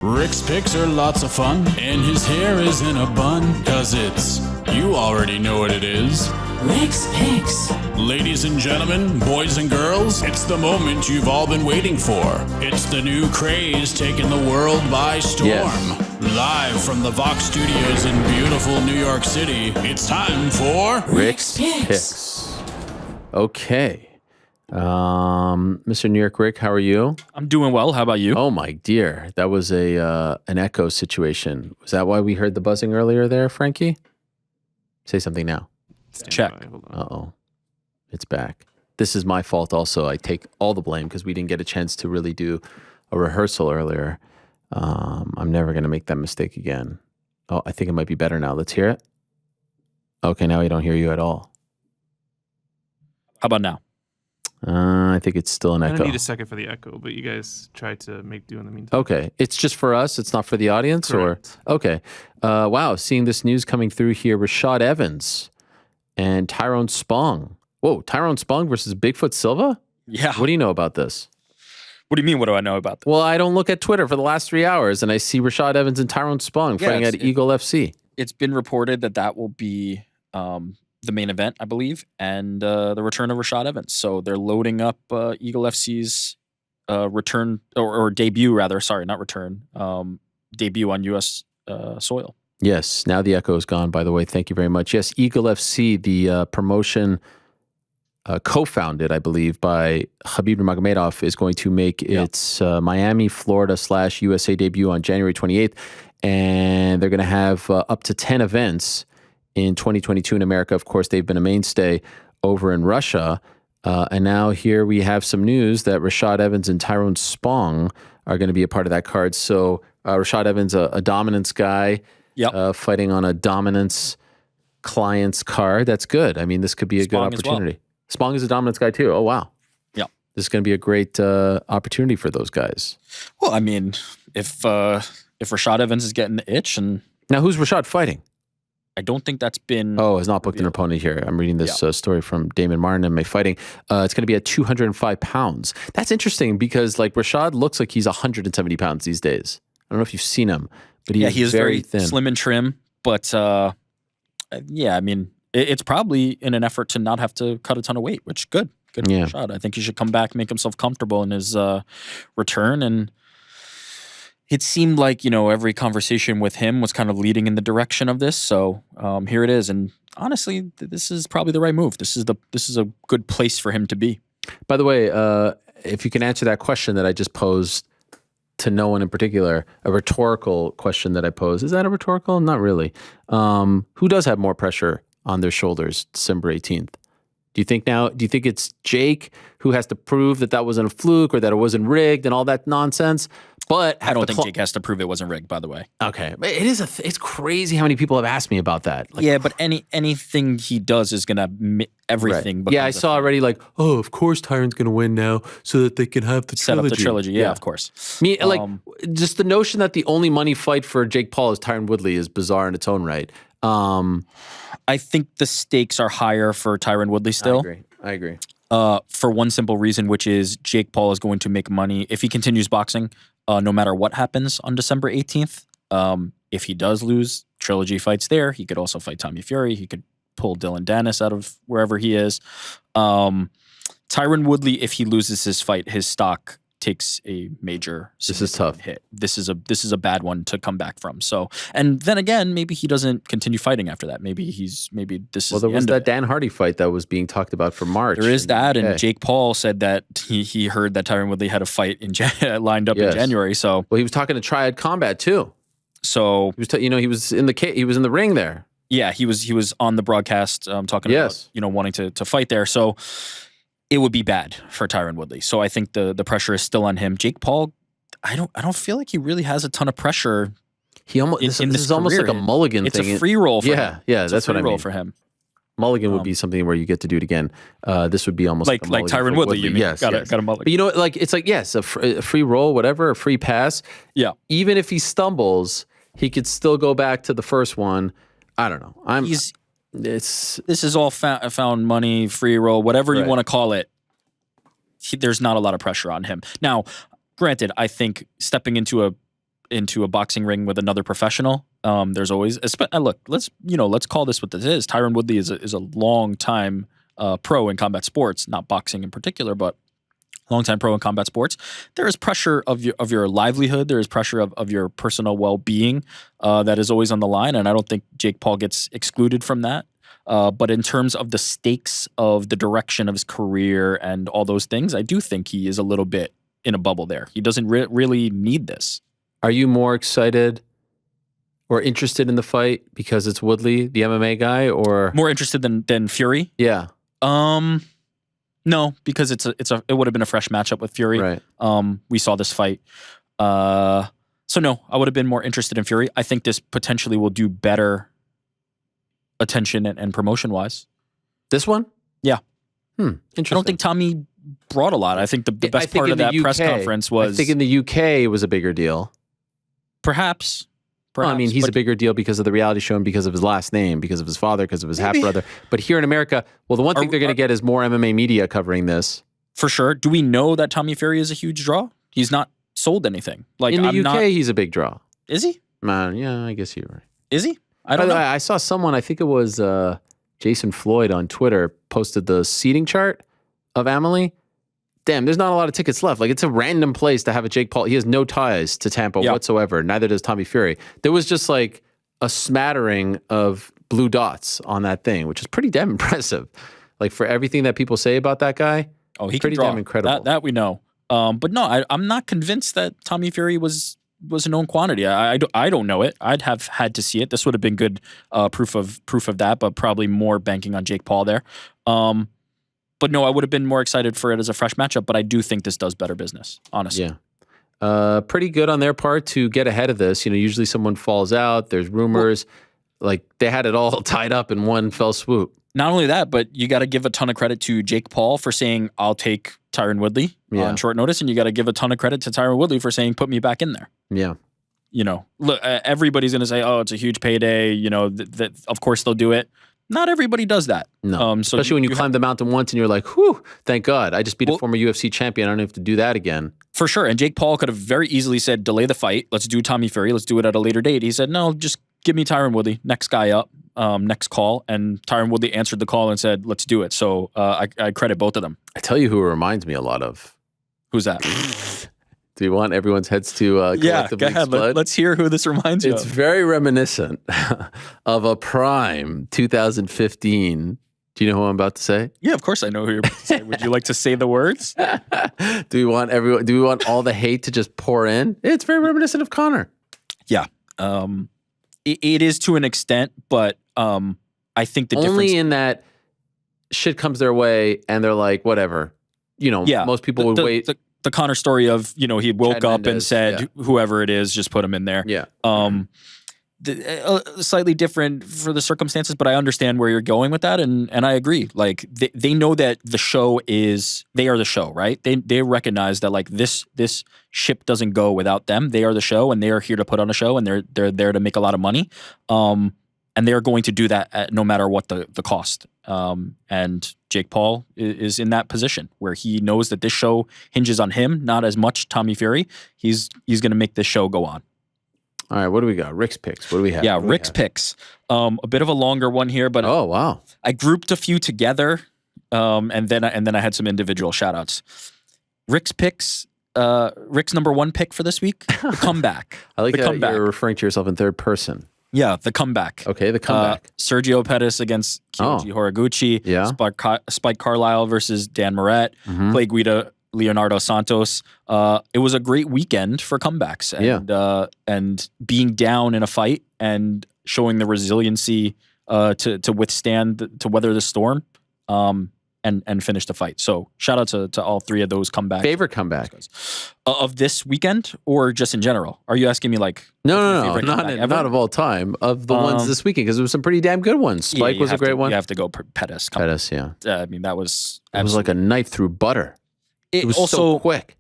Rick's picks are lots of fun, and his hair is in a bun, 'cause it's, you already know what it is. Rick's Picks. Ladies and gentlemen, boys and girls, it's the moment you've all been waiting for. It's the new craze taking the world by storm. Yes. Live from the Vox Studios in beautiful New York City, it's time for Rick's Picks. Okay. Mr. New York Rick, how are you? I'm doing well. How about you? Oh my dear, that was an echo situation. Was that why we heard the buzzing earlier there, Frankie? Say something now. Check. Uh-oh. It's back. This is my fault also. I take all the blame because we didn't get a chance to really do a rehearsal earlier. I'm never going to make that mistake again. Oh, I think it might be better now. Let's hear it. Okay, now we don't hear you at all. How about now? I think it's still an I echo. need a second for the echo, but you guys try to make do in the meantime. Okay. It's just for us? It's not for the audience? Correct. Or okay. Wow. Seeing this news coming through here, Rashad Evans and Tyron Spong. Whoa, Tyron Spong versus Bigfoot Silva? Yeah. What do you know about this? What do you mean? What do I know about this? Well, I don't look at Twitter for the last 3 hours, and I see Rashad Evans and Tyron Spong fighting at Eagle FC. It's been reported that will be the main event, I believe, and the return of Rashad Evans. So they're loading up Eagle FC's return or debut, rather. Sorry, not return. Debut on U.S. soil. Yes. Now the echo is gone, by the way. Thank you very much. Yes, Eagle FC, the promotion co-founded, I believe, by Khabib Nurmagomedov, is going to make its Miami, Florida / USA debut on January 28th. And they're going to have up to 10 events in 2022 in America. Of course, they've been a mainstay over in Russia. And now here we have some news that Rashad Evans and Tyron Spong are going to be a part of that card. So Rashad Evans, a dominance guy, fighting on a dominance client's card. That's good. I mean, this could be a Spong good as well. opportunity. Spong is a dominance guy too. Oh, wow. Yeah. This is going to be a great opportunity for those guys. Well, I mean, if Rashad Evans is getting the itch, and Now, who's Rashad fighting? I don't think that's been. Oh, has not booked an opponent here. I'm reading this story from Damon Martin, MMA Fighting. It's going to be at 205 pounds. That's interesting because like Rashad looks like he's 170 pounds these days. I don't know if you've seen him, but he he is very thin. slim and trim. But yeah, I mean, it's probably in an effort to not have to cut a ton of weight, which good for Rashad. I think he should come back, make himself comfortable in his return. And it seemed like, every conversation with him was kind of leading in the direction of this. So here it is. And honestly, this is probably the right move. This is a good place for him to be. By the way, if you can answer that question that I just posed to no one in particular, a rhetorical question that I posed. Is that a rhetorical? Not really. Who does have more pressure on their shoulders December 18th? Do you think it's Jake who has to prove that wasn't a fluke or that it wasn't rigged and all that nonsense? But I don't think Jake has to prove it wasn't rigged, by the way. Okay. It is it's crazy how many people have asked me about that. Like, yeah, but anything he does is going to everything. Right. Yeah, I saw already like, oh, of course Tyron's going to win now so that they can have the set trilogy. up the trilogy. Yeah, of course. Just the notion that the only money fight for Jake Paul is Tyron Woodley is bizarre in its own right. I think the stakes are higher for Tyron Woodley still. I agree. For one simple reason, which is Jake Paul is going to make money if he continues boxing, no matter what happens on December 18th. If he does lose, trilogy fights there. He could also fight Tommy Fury. He could pull Dylan Dennis out of wherever he is. Tyron Woodley, if he loses his fight, his stock takes a major This is tough. hit. This is a bad one to come back from. So, and then again, maybe he doesn't continue fighting after that. Maybe this is. Well, there was that Dan Hardy fight that was being talked about for March. There is that, and Jake Paul said that he heard that Tyron Woodley had a fight lined up in January. So, well, he was talking to Triad Combat too. So he was, he was in the ring there. Yeah, he was on the broadcast talking about wanting to fight there. So it would be bad for Tyron Woodley. So I think the pressure is still on him. Jake Paul, I don't feel like he really has a ton of pressure. He almost this is almost like a mulligan it's thing. It's a free roll for him. Yeah, that's what I mean. For him. Mulligan would be something where you get to do it again. This would be almost like Tyron Woodley. You mean? Yes, got a mulligan. But it's like a free roll, whatever, a free pass. Yeah. Even if he stumbles, he could still go back to the first one. I don't know. This is all found money, free roll, whatever you want to call it. There's not a lot of pressure on him. Now, granted, I think stepping into into a boxing ring with another professional. There's always look. Let's call this what this is. Tyron Woodley is a long time pro in combat sports, not boxing in particular, but long-time pro in combat sports. There is pressure of your livelihood. There is pressure of your personal well-being that is always on the line, and I don't think Jake Paul gets excluded from that. But in terms of the stakes of the direction of his career and all those things, I do think he is a little bit in a bubble there. He doesn't really need this. Are you more excited or interested in the fight because it's Woodley, the MMA guy, or more interested than Fury? Yeah. No, because it would have been a fresh matchup with Fury. Right. We saw this fight. So no, I would have been more interested in Fury. I think this potentially will do better attention and promotion wise. This one? Yeah. Interesting. I don't think Tommy brought a lot. I think the best part of that press conference was... I think in the UK it was a bigger deal. Perhaps. Well, I mean, he's a bigger deal because of the reality show and because of his last name, because of his father, because of his half-brother. But here in America, well, the one thing they're going to get is more MMA media covering this. For sure. Do we know that Tommy Fury is a huge draw? He's not sold anything. Like in the UK, he's a big draw. Is he? Man, yeah, I guess you're right. Is he? I don't know. I saw someone, I think it was Jason Floyd on Twitter, posted the seating chart of Amelie. Damn, there's not a lot of tickets left. Like, it's a random place to have a Jake Paul. He has no ties to Tampa whatsoever. Neither does Tommy Fury. There was just like a smattering of blue dots on that thing, which is pretty damn impressive. Like, for everything that people say about that guy, he's pretty damn incredible. That we know. But no, I'm not convinced that Tommy Fury was a known quantity. I don't know it. I'd have had to see it. This would have been good proof of that, but probably more banking on Jake Paul there. But no, I would have been more excited for it as a fresh matchup, but I do think this does better business, honestly. Yeah. Pretty good on their part to get ahead of this. You know, usually someone falls out, there's rumors. Like, they had it all tied up in one fell swoop. Not only that, but you got to give a ton of credit to Jake Paul for saying, I'll take Tyron Woodley on short notice, and you got to give a ton of credit to Tyron Woodley for saying, put me back in there. Yeah. You know, look, everybody's going to say, oh, it's a huge payday. You know, that of course they'll do it. Not everybody does that. No, especially when you climb the mountain once and you're like, whew, thank God. I just beat a former UFC champion. I don't have to do that again. For sure. And Jake Paul could have very easily said, delay the fight. Let's do Tommy Fury. Let's do it at a later date. He said, no, just give me Tyron Woodley. Next guy up, next call. And Tyron Woodley answered the call and said, let's do it. So I credit both of them. I tell you who it reminds me a lot of. Who's that? Do you want everyone's heads to collectively go ahead. explode? Let's hear who this reminds you of. It's very reminiscent of a prime 2015. Do you know who I'm about to say? Yeah, of course I know who you're about to say. Would you like to say the words? Do we want all the hate to just pour in? It's very reminiscent of Conor. Yeah. It is to an extent, but I think the difference... Only in that shit comes their way and they're like, whatever. You know, most people would wait... The Conor story of, you know, he woke up and said, whoever it is, just put him in there. Yeah. Slightly different for the circumstances, but I understand where you're going with that, and I agree. Like, they know that the show is, they are the show, right? They recognize that, like, this ship doesn't go without them. They are the show, and they are here to put on a show, and they're there to make a lot of money. And they are going to do that no matter what the cost. And Jake Paul is in that position where he knows that this show hinges on him, not as much Tommy Fury. He's going to make this show go on. All right, what do we got? Rick's picks. What do we have? Yeah, Rick's picks. A bit of a longer one here, but oh wow, I grouped a few together, and then I had some individual shout outs. Rick's picks. Rick's number one pick for this week: the comeback. I like the that comeback. You're referring to yourself in third person. Yeah, the comeback. Okay, the comeback. Sergio Pettis against Kyoji Horiguchi. Yeah. Spike Carlisle versus Dan Moret. Clay Guida, Leonardo Santos. It was a great weekend for comebacks. And being down in a fight and showing the resiliency to withstand, to weather the storm. And finish the fight. So shout out to all three of those comebacks. Favorite comeback of this weekend or just in general? Are you asking me like no, not of all time, of the ones this weekend, because there was some pretty damn good ones. Spike was a great one. You have to go Pettis. Pettis, yeah. I mean, that was it was like a knife through butter. It was also so quick.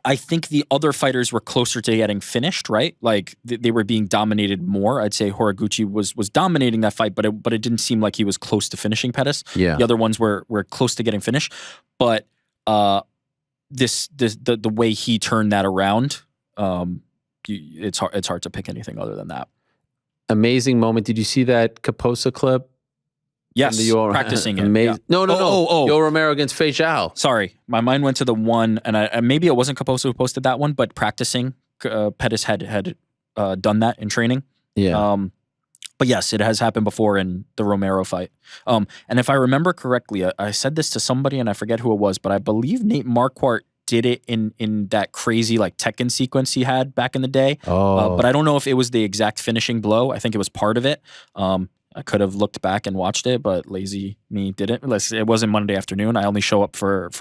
I think the other fighters were closer to getting finished, right? Like they were being dominated more. I'd say Horiguchi was dominating that fight, but it didn't seem like he was close to finishing Pettis. Yeah. The other ones were close to getting finished, but the way he turned that around it's hard to pick anything other than that. Amazing moment. Did you see that Kaposa clip? Yes, practicing it. Yeah. No. Yo Romero against Fei Zhao. Sorry, my mind went to the one, and maybe it wasn't Kaposa who posted that one, but practicing, Pettis had done that in training. Yeah. But yes, it has happened before in the Romero fight. And if I remember correctly, I said this to somebody, and I forget who it was, but I believe Nate Marquardt did it in that crazy like Tekken sequence he had back in the day. But I don't know if it was the exact finishing blow. I think it was part of it. I could have looked back and watched it, but lazy me didn't. It wasn't Monday afternoon. I only show up for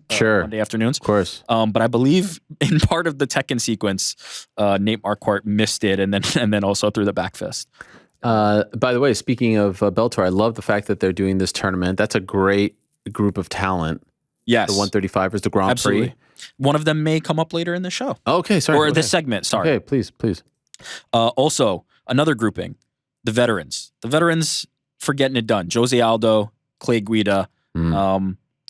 sure. Monday afternoons. Of course. But I believe in part of the Tekken sequence, Nate Marquardt missed it and then also threw the back fist. By the way, speaking of Bellator, I love the fact that they're doing this tournament. That's a great group of talent. Yes. The 135ers, the Grand Absolutely. Prix. One of them may come up later in the show. Okay, sorry. Or this segment, sorry. Okay, please. Also, another grouping, the veterans. The veterans for getting it done. Jose Aldo, Clay Guida,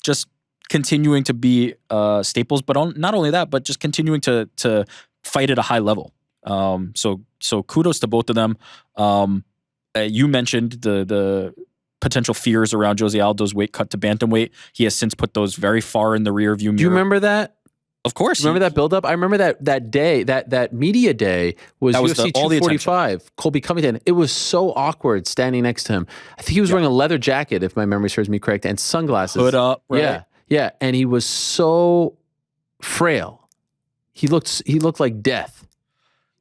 just continuing to be staples, but not only that, but just continuing to fight at a high level. So kudos to both of them. You mentioned the potential fears around Jose Aldo's weight cut to bantamweight. He has since put those very far in the rear view mirror. Do you remember that? Of course. Remember that build-up? I remember that day, that media day was UFC 245, Colby Covington. It was so awkward standing next to him. I think he was wearing a leather jacket, if my memory serves me correct, and sunglasses. Hood up, right? Yeah. And he was so frail. He looked like death.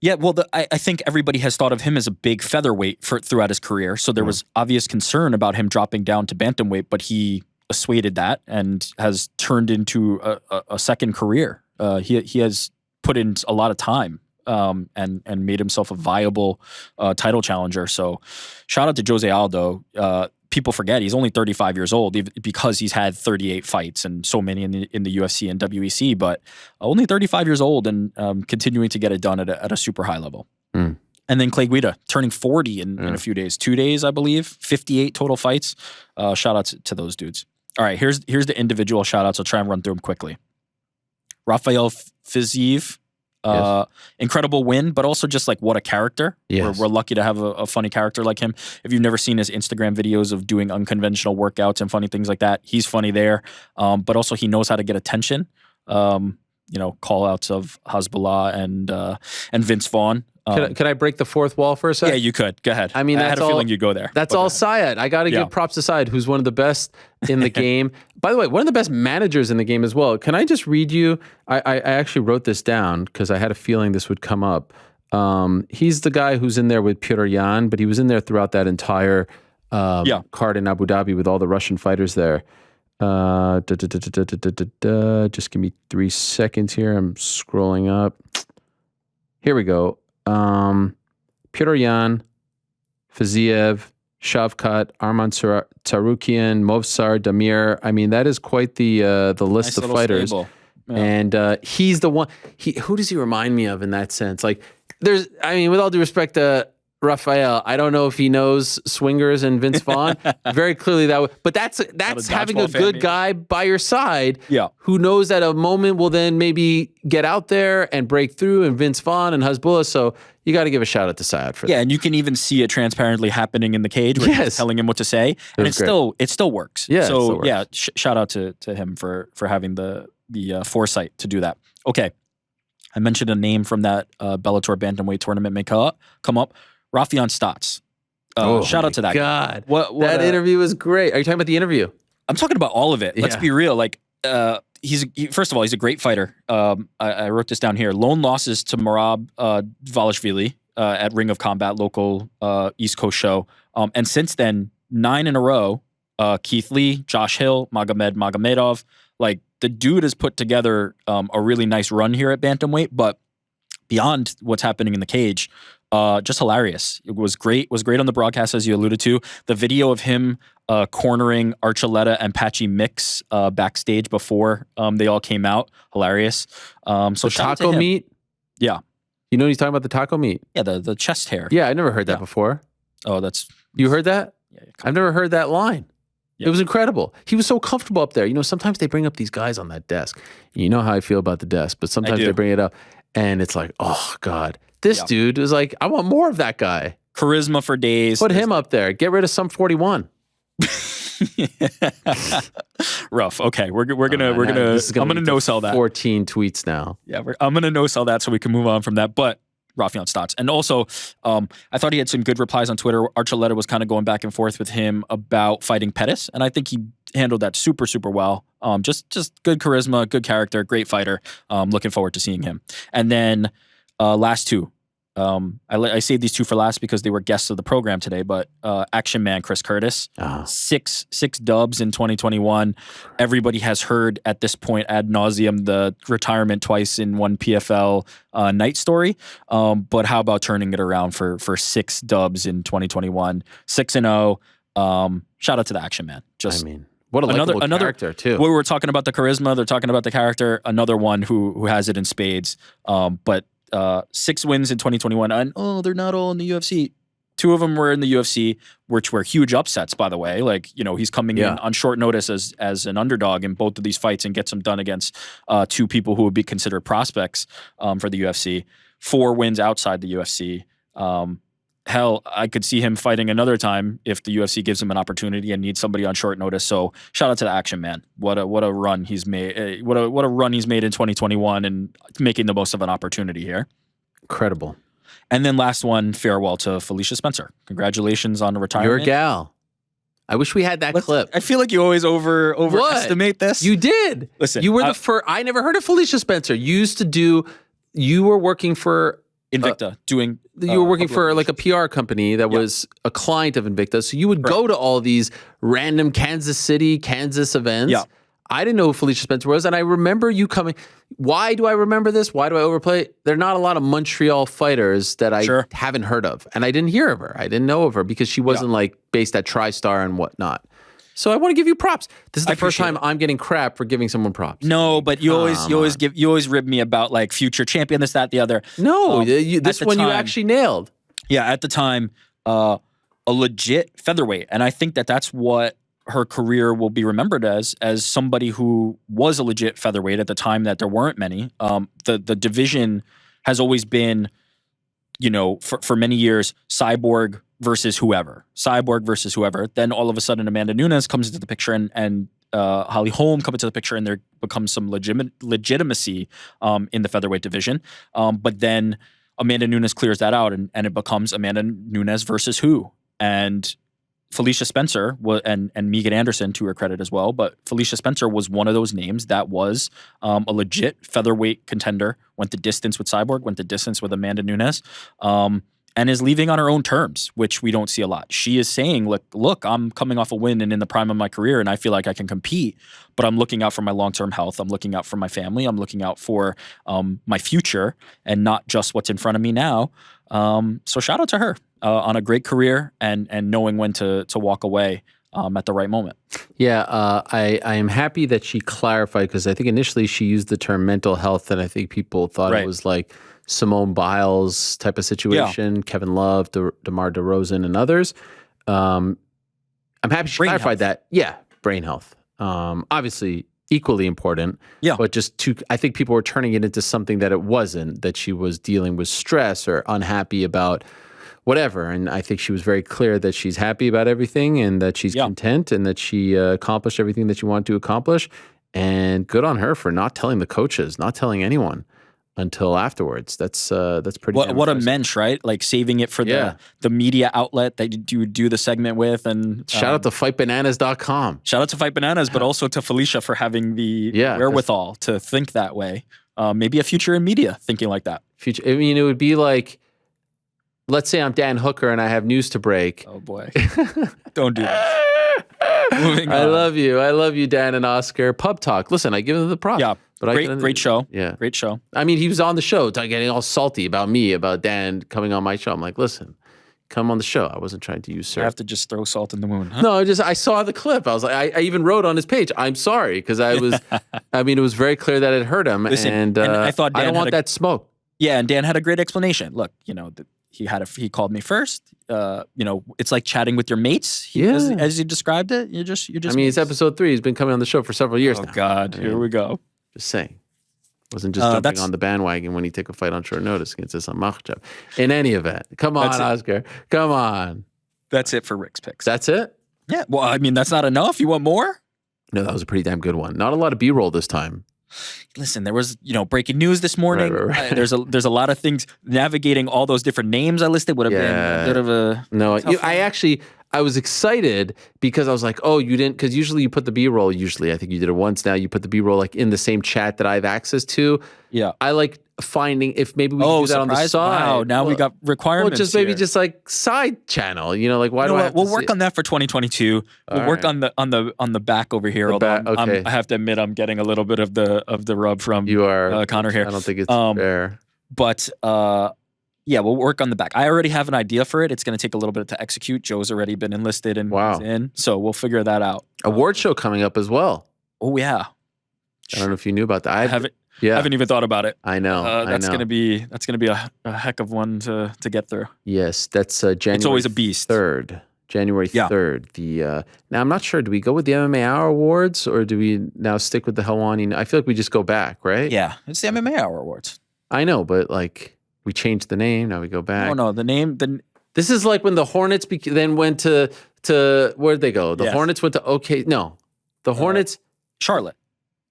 Yeah, well, I think everybody has thought of him as a big featherweight throughout his career, so there was obvious concern about him dropping down to bantamweight, but he assuaded that and has turned into a second career. He has put in a lot of time and made himself a viable title challenger. So shout out to Jose Aldo. People forget he's only 35 years old because he's had 38 fights and so many in the UFC and WEC, but only 35 years old and continuing to get it done at a super high level. And then Clay Guida turning 40 in a few days, 2 days, I believe, 58 total fights. Shout out to those dudes. All right, here's the individual shout outs. I'll try and run through them quickly. Rafael Fiziev. Incredible win, but also just like what a character. Yes. We're lucky to have a funny character like him. If you've never seen his Instagram videos of doing unconventional workouts and funny things like that, he's funny there. But also he knows how to get attention. Call outs of Hezbollah and Vince Vaughn. Could I break the fourth wall for a second? Yeah, you could. Go ahead. I mean, I had a feeling you'd go there. That's all Syed. I got to give props to Syed, who's one of the best in the game. By the way, one of the best managers in the game as well. Can I just read you? I actually wrote this down because I had a feeling this would come up. He's the guy who's in there with Petr Yan, but he was in there throughout that entire card in Abu Dhabi with all the Russian fighters there. Just give me 3 seconds here. I'm scrolling up. Here we go. Petr Yan, Fiziev, Shavkat, Arman Tarukian, Movsar, Damir. I mean, that is quite the list of fighters. Yeah. And he's the one. Who does he remind me of in that sense? Like, with all due respect to Rafael, I don't know if he knows swingers and Vince Vaughn. Very clearly but that's having a good guy by your side who knows that a moment will then maybe get out there and break through, and Vince Vaughn and Hezbollah. So you got to give a shout out to Syed for that. Yeah, and you can even see it transparently happening in the cage where he's telling him what to say. And it still works. Yeah, so shout out to him for having the foresight to do that. Okay. I mentioned a name from that Bellator Bantamweight tournament may come up. Rafion Stotts. Shout out to that guy. What that interview was great. Are you talking about the interview? I'm talking about all of it. Let's be real. Like, first of all, he's a great fighter. I wrote this down here. Lone losses to Merab Valashvili at Ring of Combat, local East Coast show. And since then, 9 in a row. Keith Lee, Josh Hill, Magomedov. Like, the dude has put together a really nice run here at bantamweight. But beyond what's happening in the cage, just hilarious. It was great. Was great on the broadcast, as you alluded to. The video of him cornering Archuleta and Patchy Mix backstage before they all came out, hilarious. So the taco meat. Yeah, you know he's talking about the taco meat. Yeah, the chest hair. Yeah, I never heard that before. Oh, you heard that? Yeah, I've never heard that line. Yeah. It was incredible. He was so comfortable up there. You know, sometimes they bring up these guys on that desk. You know how I feel about the desk, but sometimes they bring it up. And it's like, oh, God. This dude was like, I want more of that guy. Charisma for days. Put him up there. Get rid of some 41. Rough. Okay, I'm gonna no sell that. 14 tweets now. Yeah, I'm gonna no sell that so we can move on from that. But Rafion Stotts, and also, I thought he had some good replies on Twitter. Archuleta was kind of going back and forth with him about fighting Pettis, and I think he handled that super, super well. Just good charisma, good character, great fighter. Looking forward to seeing him. And then last two. I saved these two for last because they were guests of the program today, but Action Man Chris Curtis, six dubs in 2021. Everybody has heard at this point ad nauseum the retirement twice in one PFL night story. But how about turning it around for 6 dubs in 2021? 6-0. Shout out to the Action Man. What a likable character too. We were talking about the charisma. They're talking about the character. Another one who has it in spades. But 6 wins in 2021, and they're not all in the UFC. 2 of them were in the UFC, which were huge upsets, by the way. Like, he's coming in on short notice as an underdog in both of these fights and gets them done against 2 people who would be considered prospects for the UFC. 4 wins outside the UFC. Hell, I could see him fighting another time if the UFC gives him an opportunity and needs somebody on short notice. So shout out to the Action Man. What a run he's made. What a run he's made in 2021 and making the most of an opportunity here. Incredible. And then last one, farewell to Felicia Spencer. Congratulations on the retirement. Your gal. I wish we had that clip. I feel like you always overestimate this. You did. Listen, you were the first. I never heard of Felicia Spencer. You were working for Invicta, you were working for like a PR company that was a client of Invicta. So you would go to all these random Kansas events. Yeah. I didn't know who Felicia Spencer was. And I remember you coming. Why do I remember this? Why do I overplay? There are not a lot of Montreal fighters that I haven't heard of. And I didn't hear of her. I didn't know of her because she wasn't like based at TriStar and whatnot. So I want to give you props. This is the first time I'm getting crap for giving someone props. No, but you always rib me about like future champion, this, that, the other. No, this one you actually nailed. Yeah, at the time, a legit featherweight, and I think that's what her career will be remembered as somebody who was a legit featherweight at the time that there weren't many. The division has always been, for many years, Cyborg versus whoever. Then all of a sudden, Amanda Nunes comes into the picture, and Holly Holm come into the picture, and there becomes some legitimacy in the featherweight division. But then Amanda Nunes clears that out, and it becomes Amanda Nunes versus who? And Felicia Spencer and Megan Anderson, to her credit as well, but Felicia Spencer was one of those names that was a legit featherweight contender, went the distance with Cyborg, went the distance with Amanda Nunes, and is leaving on her own terms, which we don't see a lot. She is saying, look, I'm coming off a win and in the prime of my career, and I feel like I can compete, but I'm looking out for my long-term health. I'm looking out for my family. I'm looking out for my future and not just what's in front of me now. So shout out to her on a great career and knowing when to walk away at the right moment. Yeah, I am happy that she clarified, because I think initially she used the term mental health, and I think people thought it was like Simone Biles type of situation, Kevin Love, DeMar DeRozan, and others. I'm happy she clarified that. Yeah, brain health. Obviously equally important. Yeah. But I think people were turning it into something that it wasn't, that she was dealing with stress or unhappy about whatever. And I think she was very clear that she's happy about everything and that she's content and that she accomplished everything that she wanted to accomplish. And good on her for not telling the coaches, not telling anyone until afterwards. That's pretty. What a mensch, right? Like saving it for the media outlet that you would do the segment with. And shout out to fightbananas.com. Shout out to Fight Bananas, but also to Felicia for having the wherewithal to think that way. Maybe a future in media thinking like that. I mean, it would be like, let's say I'm Dan Hooker and I have news to break. Oh boy, don't do that. Moving on. I love you, Dan and Oscar. Pub Talk. Listen, I give them the props. Yeah, but great show. Yeah, great show. I mean, he was on the show getting all salty about me, about Dan coming on my show. I'm like, listen, come on the show. I wasn't trying to usurp. I have to just throw salt in the wound. Huh? No, I saw the clip. I was like, I even wrote on his page, I'm sorry, because I was. I mean, it was very clear that it hurt him, Listen, and I thought Dan I don't want that smoke. Yeah, and Dan had a great explanation. Look, he called me first. It's like chatting with your mates. As you described it, you're just. I mean, it's episode 3. He's been coming on the show for several years now. Oh God, here we go. Just saying. Wasn't just jumping on the bandwagon when he took a fight on short notice against Islam Makhachev. In any event, come on, Oscar. Come on. That's it for Rick's picks. That's it? Yeah. Well, I mean, that's not enough. You want more? No, that was a pretty damn good one. Not a lot of B-roll this time. Listen, there was, breaking news this morning. Right. There's a lot of things. Navigating all those different names I listed would have been a bit of a I was excited because I was like, oh, you didn't, because usually you put the B-roll, I think you did it once now, you put the B-roll like in the same chat that I have access to. Yeah. I like finding if maybe we can do that on the side. Wow, now we got requirements. Well, maybe just like side channel, like why do I have We'll work on that for 2022. We'll work on the back over here. Okay. I have to admit I'm getting a little bit of the rub from Conor here. I don't think it's fair. But yeah, we'll work on the back. I already have an idea for it. It's going to take a little bit to execute. Joe's already been enlisted and he's in, so we'll figure that out. Award show coming up as well. Oh yeah. I don't know if you knew about that. I haven't even thought about it. I know. That's gonna be a heck of one to get through. Yes, that's January. It's always a beast. January 3rd. Now I'm not sure. Do we go with the MMA Hour Awards or do we now stick with the Helwani? I feel like we just go back, right? Yeah, it's the MMA Hour Awards. I know, but like we changed the name. Now we go back. Oh no, the name. This is like when the Hornets then went to where'd they go? The Hornets went to the Hornets Charlotte.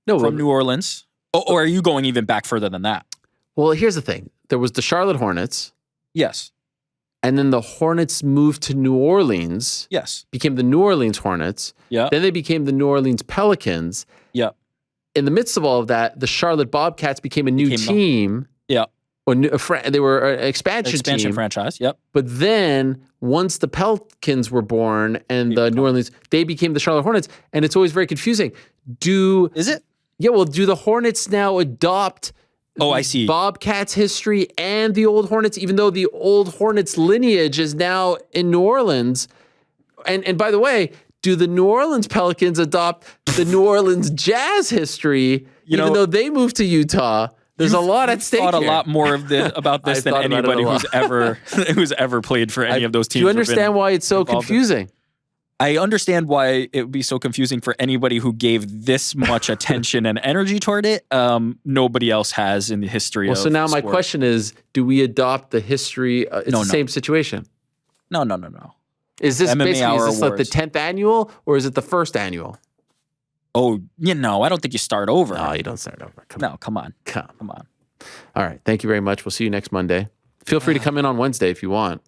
No, from New Orleans. Or are you going even back further than that? Well, here's the thing. There was the Charlotte Hornets. Yes. And then the Hornets moved to New Orleans. Yes. Became the New Orleans Hornets. Yeah. Then they became the New Orleans Pelicans. Yeah. In the midst of all of that, the Charlotte Bobcats became a new team. Yeah. Or they were an expansion team. Franchise, yep. But then once the Pelicans were born and the New Orleans, they became the Charlotte Hornets. And it's always very confusing. Is it? Yeah, well, do the Hornets now adopt I see. Bobcats history and the old Hornets, even though the old Hornets lineage is now in New Orleans? And by the way, do the New Orleans Pelicans adopt the New Orleans Jazz history, even though they moved to Utah? There's a lot at stake. Thought here. a lot more about this than anybody who's ever played for any of those teams. Do you understand why it's so confusing? I understand why it would be so confusing for anybody who gave this much attention and energy toward it. Nobody else has in the history of so now my sport. question is, do we adopt the history? It's the same situation. No. Is this MMA basically Hour like the Awards. 10th annual or is it the first annual? Oh, I don't think you start over. No, you don't start over. Come on. Come on. All right. Thank you very much. We'll see you next Monday. Feel free to come in on Wednesday if you want.